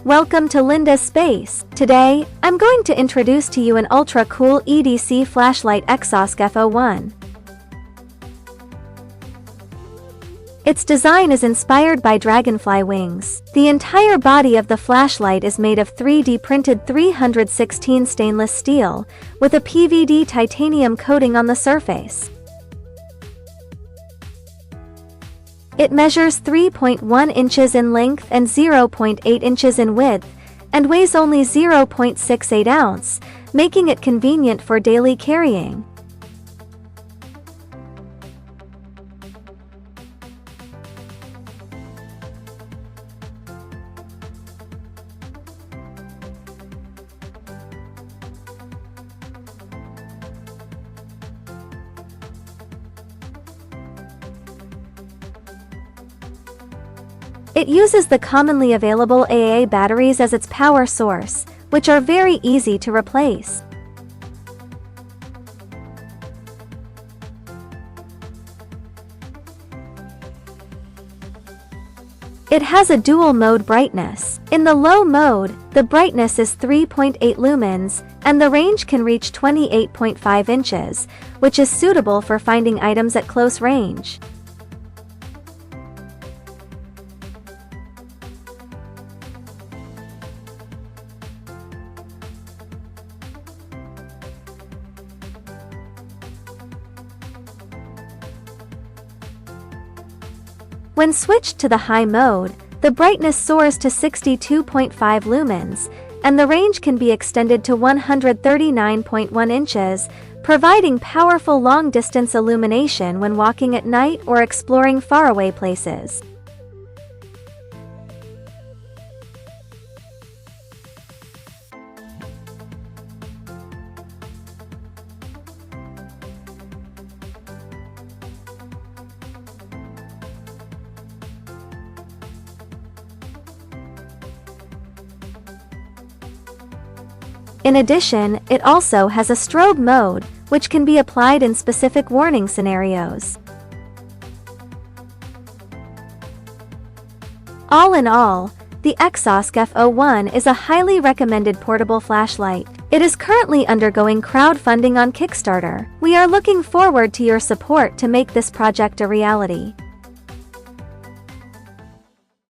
Welcome to Linda's Space. Today, I'm going to introduce to you an ultra-cool EDC flashlight EXOsc F01. Its design is inspired by Dragonfly Wings. The entire body of the flashlight is made of 3D printed 316 stainless steel, with a PVD titanium coating on the surface. It measures 3.1 inches in length and 0.8 inches in width, and weighs only 0.68 ounce, making it convenient for daily carrying. It uses the commonly available AA batteries as its power source, which are very easy to replace. It has a dual mode brightness. In the low mode, the brightness is 3.8 lumens, and the range can reach 28.5 inches, which is suitable for finding items at close range. When switched to the high mode, the brightness soars to 62.5 lumens, and the range can be extended to 139.1 inches, providing powerful long-distance illumination when walking at night or exploring faraway places. In addition, it also has a strobe mode, which can be applied in specific warning scenarios. All in all, the EXOsc F01 is a highly recommended portable flashlight. It is currently undergoing crowdfunding on Kickstarter. We are looking forward to your support to make this project a reality.